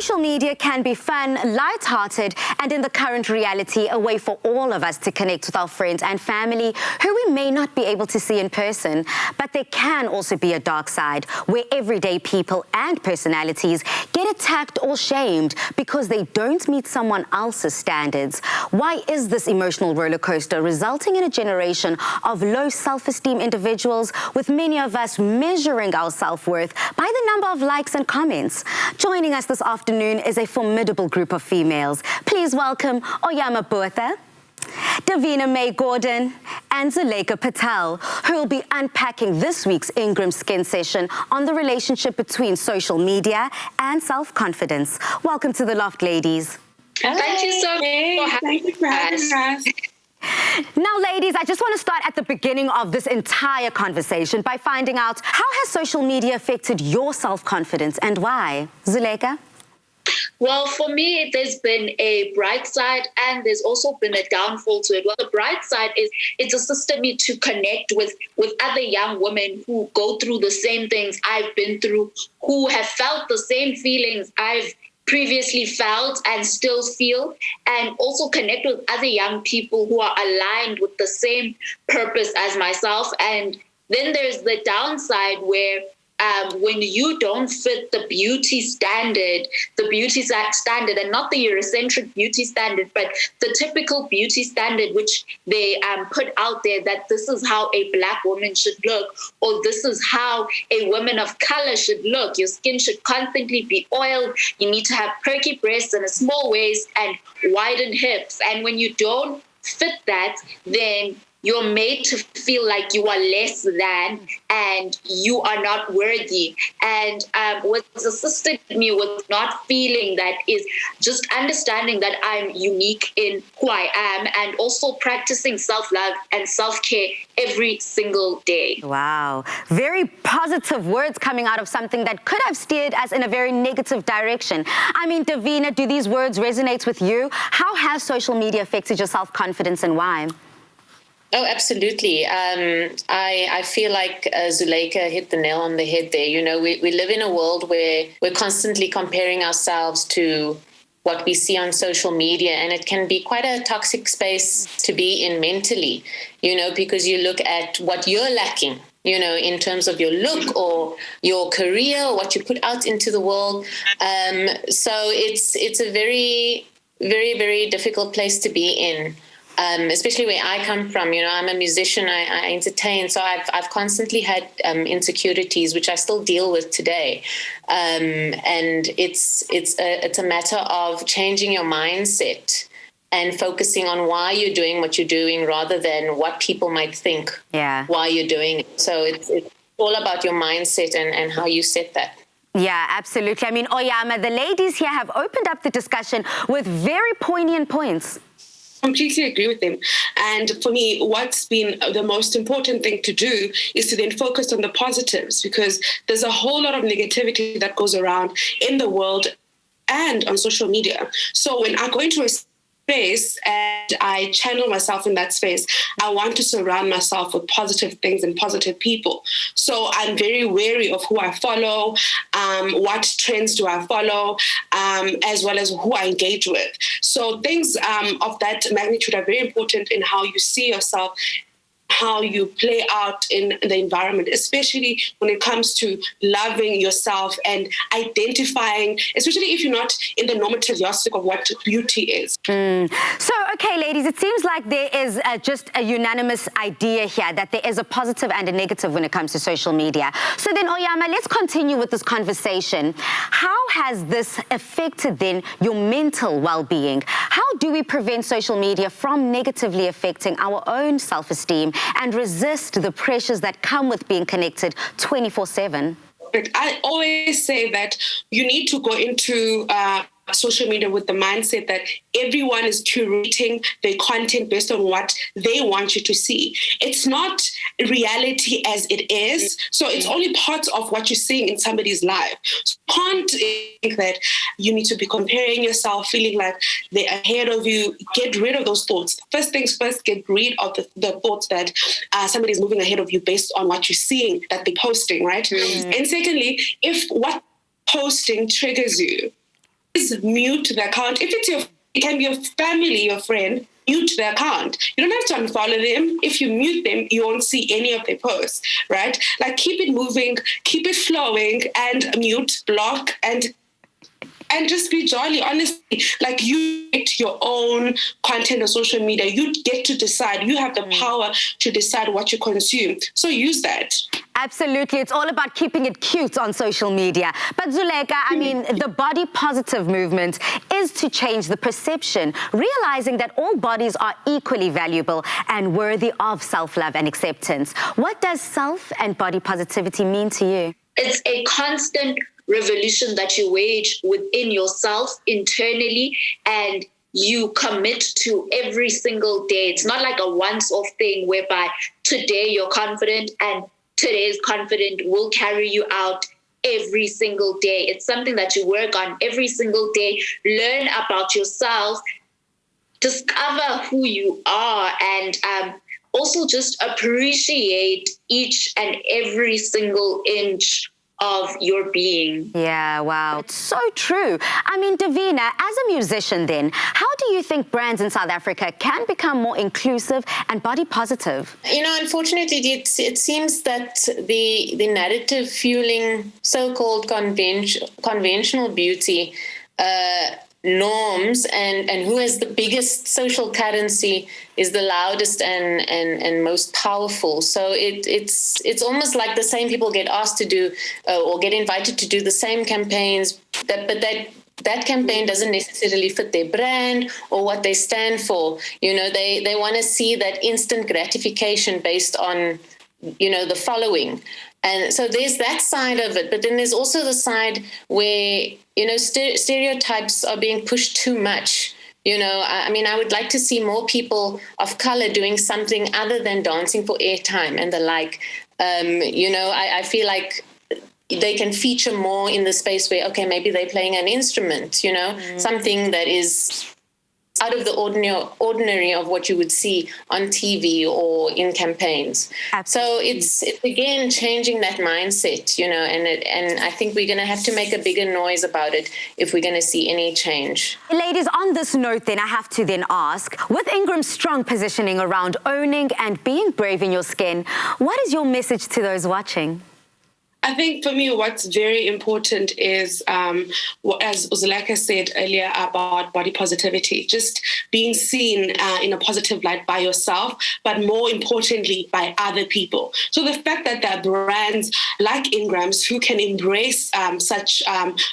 Social media can be fun, light-hearted, and in the current reality, a way for all of us to connect with our friends and family who we may not be able to see in person. But there can also be a dark side where everyday people and personalities get attacked or shamed because they don't meet someone else's standards. Why is this emotional roller coaster resulting in a generation of low self-esteem individuals, with many of us measuring our self-worth by the number of likes and comments? Joining us this afternoon is a formidable group of females. Please welcome Oyama Botha, Davina May Gordon, and Zuleika Patel, who will be unpacking this week's Ingram Skin session on the relationship between social media and self-confidence. Welcome to the Loft, ladies. Thank you so much. Thank you for having us. Now, ladies, I just want to start at the beginning of this entire conversation by finding out, how has social media affected your self-confidence and why? Zuleika? Well, for me, there's been a bright side and there's also been a downfall to it. Well, the bright side is it's assisted me to connect with other young women who go through the same things I've been through, who have felt the same feelings I've previously felt and still feel, and also connect with other young people who are aligned with the same purpose as myself. And then there's the downside where when you don't fit the beauty standard, and not the Eurocentric beauty standard, but the typical beauty standard which they put out there, that this is how a Black woman should look, or this is how a woman of color should look. Your skin should constantly be oiled. You need to have perky breasts and a small waist and widened hips. And when you don't fit that, then you're made to feel like you are less than and you are not worthy. And what's assisted me with not feeling that is just understanding that I'm unique in who I am, and also practicing self-love and self-care every single day. Wow. Very positive words coming out of something that could have steered us in a very negative direction. I mean, Davina, do these words resonate with you? How has social media affected your self-confidence and why? Oh, absolutely. I feel like Zuleika hit the nail on the head there. You know, we live in a world where we're constantly comparing ourselves to what we see on social media, and it can be quite a toxic space to be in mentally, you know, because you look at what you're lacking, you know, in terms of your look or your career, or what you put out into the world. So it's a very, very, very difficult place to be in. Especially where I come from, you know, I'm a musician, I entertain, so I've constantly had insecurities, which I still deal with today. And it's a matter of changing your mindset and focusing on why you're doing what you're doing rather than what people might think why you're doing it. So it's all about your mindset and how you set that. Yeah, absolutely. I mean, Oyama, the ladies here have opened up the discussion with very poignant points. Completely agree with them. And for me, what's been the most important thing to do is to then focus on the positives, because there's a whole lot of negativity that goes around in the world and on social media. So when I go into a space and I channel myself in that space, I want to surround myself with positive things and positive people. So I'm very wary of who I follow, what trends do I follow, as well as who I engage with. So things of that magnitude are very important in how you see yourself, how you play out in the environment, especially when it comes to loving yourself and identifying, especially if you're not in the normative yardstick of what beauty is. So, okay, ladies, it seems like there is just a unanimous idea here that there is a positive and a negative when it comes to social media. So then, Oyama, let's continue with this conversation. How has this affected then your mental well-being? How do we prevent social media from negatively affecting our own self-esteem and resist the pressures that come with being connected 24/7? I always say that you need to go into social media with the mindset that everyone is curating their content based on what they want you to see. It's not reality as it is. So it's only part of what you're seeing in somebody's life. So you can't think that you need to be comparing yourself, feeling like they're ahead of you. Get rid of those thoughts. First things first, get rid of the thoughts that somebody's moving ahead of you based on what you're seeing that they're posting, right? And secondly, if what posting triggers you, mute the account. If it can be your family, your friend, mute the account. You don't have to unfollow them. If you mute them, you won't see any of their posts, right? Like, keep it moving, keep it flowing, and mute, block, and just be jolly. Honestly, like, you get your own content on social media. You get to decide. You have the power to decide what you consume. So use that. Absolutely. It's all about keeping it cute on social media. But Zuleika, I mean, the body positive movement is to change the perception, realizing that all bodies are equally valuable and worthy of self-love and acceptance. What does self and body positivity mean to you? It's a constant revolution that you wage within yourself internally, and you commit to every single day. It's not like a once-off thing whereby today you're confident and today's confident will carry you out every single day. It's something that you work on every single day, learn about yourself, discover who you are, and also just appreciate each and every single inch of your being. Yeah, wow. It's so true. I mean, Davina, as a musician then, how do you think brands in South Africa can become more inclusive and body positive? You know, unfortunately, it seems that the narrative fueling so-called conventional beauty norms and who has the biggest social currency is the loudest and most powerful. So it's almost like the same people get asked to do or get invited to do the same campaigns, but that campaign doesn't necessarily fit their brand or what they stand for. You know, they want to see that instant gratification based on, you know, the following. And so there's that side of it. But then there's also the side where, you know, stereotypes are being pushed too much. You know, I mean, I would like to see more people of color doing something other than dancing for airtime and the like. You know, I feel like they can feature more in the space where, okay, maybe they're playing an instrument, you know, something that is out of the ordinary of what you would see on TV or in campaigns. Absolutely. So it's again changing that mindset, you know, and I think we're going to have to make a bigger noise about it if we're going to see any change. Ladies, on this note then, I have to then ask, with Ingram's strong positioning around owning and being brave in your skin, what is your message to those watching? I think for me, what's very important is, as Zuleika said earlier about body positivity, just being seen in a positive light by yourself, but more importantly, by other people. So the fact that there are brands like Ingram's who can embrace such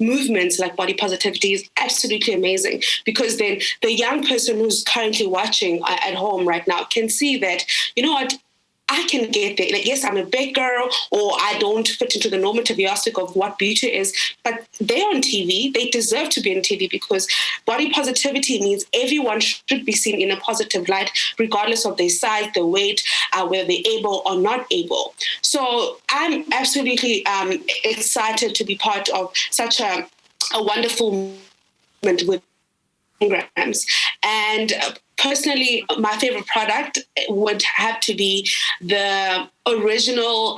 movements like body positivity is absolutely amazing, because then the young person who's currently watching at home right now can see that, you know what, I can get there. Like, yes, I'm a big girl, or I don't fit into the normative yardstick of what beauty is, but they're on TV. They deserve to be on TV, because body positivity means everyone should be seen in a positive light, regardless of their size, their weight, whether they're able or not able. So I'm absolutely excited to be part of such a wonderful movement with Ingrams. And personally, my favorite product would have to be the original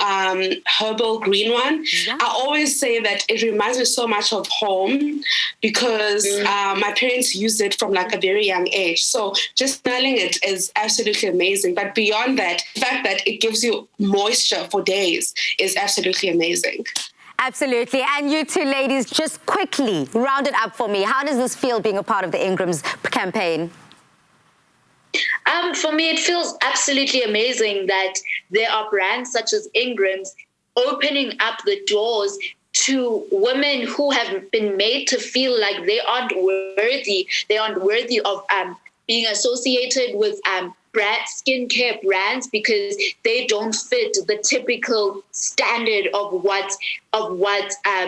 herbal green one. Yeah. I always say that it reminds me so much of home, because my parents used it from like a very young age. So just smelling it is absolutely amazing. But beyond that, the fact that it gives you moisture for days is absolutely amazing. Absolutely. And you two ladies, just quickly round it up for me. How does this feel being a part of the Ingram's campaign? For me, it feels absolutely amazing that there are brands such as Ingram's opening up the doors to women who have been made to feel like they aren't worthy. They aren't worthy of being associated with skincare brands, because they don't fit the typical standard of what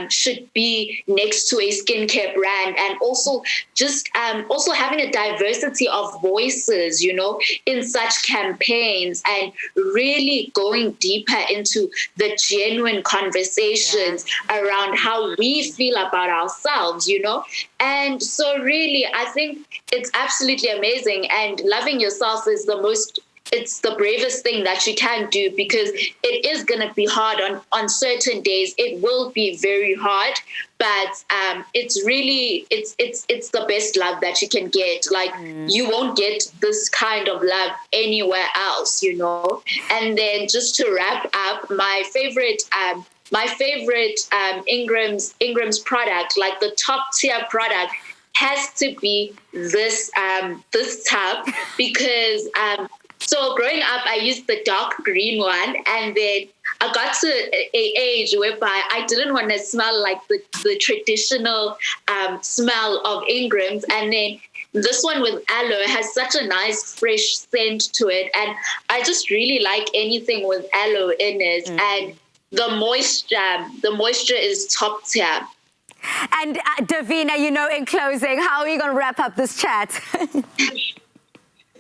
should be next to a skincare brand. And also just also having a diversity of voices, you know, in such campaigns, and really going deeper into the genuine conversations around how we feel about ourselves, you know. And so really, I think it's absolutely amazing, and loving yourself is it's the bravest thing that you can do, because it is going to be hard on certain days. It will be very hard, but it's really it's the best love that you can get. Like you won't get this kind of love anywhere else, you know. And then just to wrap up, my favorite Ingram's product, like the top tier product, has to be this tub, because so growing up I used the dark green one, and then I got to an age whereby I didn't want to smell like the traditional smell of Ingram's, and then this one with aloe has such a nice fresh scent to it, and I just really like anything with aloe in it. And the moisture is top tier. And Davina, you know, in closing, how are you going to wrap up this chat?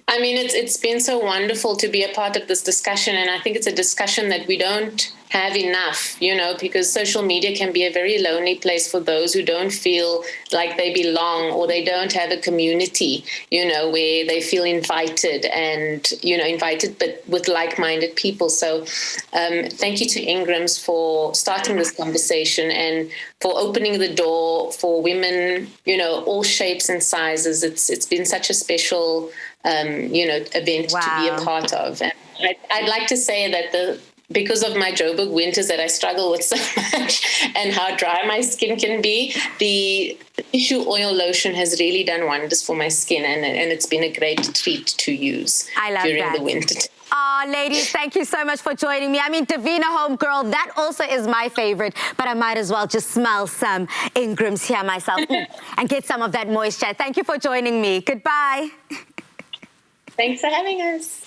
I mean, it's been so wonderful to be a part of this discussion, and I think it's a discussion that we don't have enough, you know, because social media can be a very lonely place for those who don't feel like they belong, or they don't have a community, you know, where they feel invited and, you know, invited but with like-minded people. So thank you to Ingram's for starting this conversation and for opening the door for women, you know, all shapes and sizes. It's been such a special you know, event to be a part of. And I'd like to say that because of my Joburg winters that I struggle with so much and how dry my skin can be, the tissue oil lotion has really done wonders for my skin, and it's been a great treat to use during the winter. Ladies, thank you so much for joining me. I mean, Davina Homegirl, that also is my favorite, but I might as well just smell some Ingram's here myself and get some of that moisture. Thank you for joining me. Goodbye. Thanks for having us.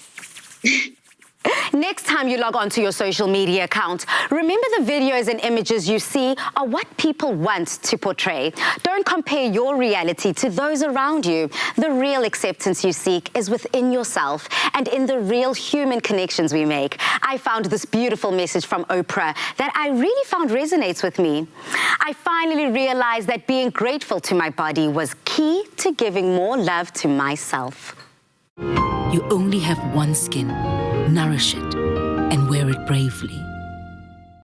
Next time you log on to your social media account, remember the videos and images you see are what people want to portray. Don't compare your reality to those around you. The real acceptance you seek is within yourself and in the real human connections we make. I found this beautiful message from Oprah that I really found resonates with me. I finally realized that being grateful to my body was key to giving more love to myself. You only have one skin. Nourish it and wear it bravely.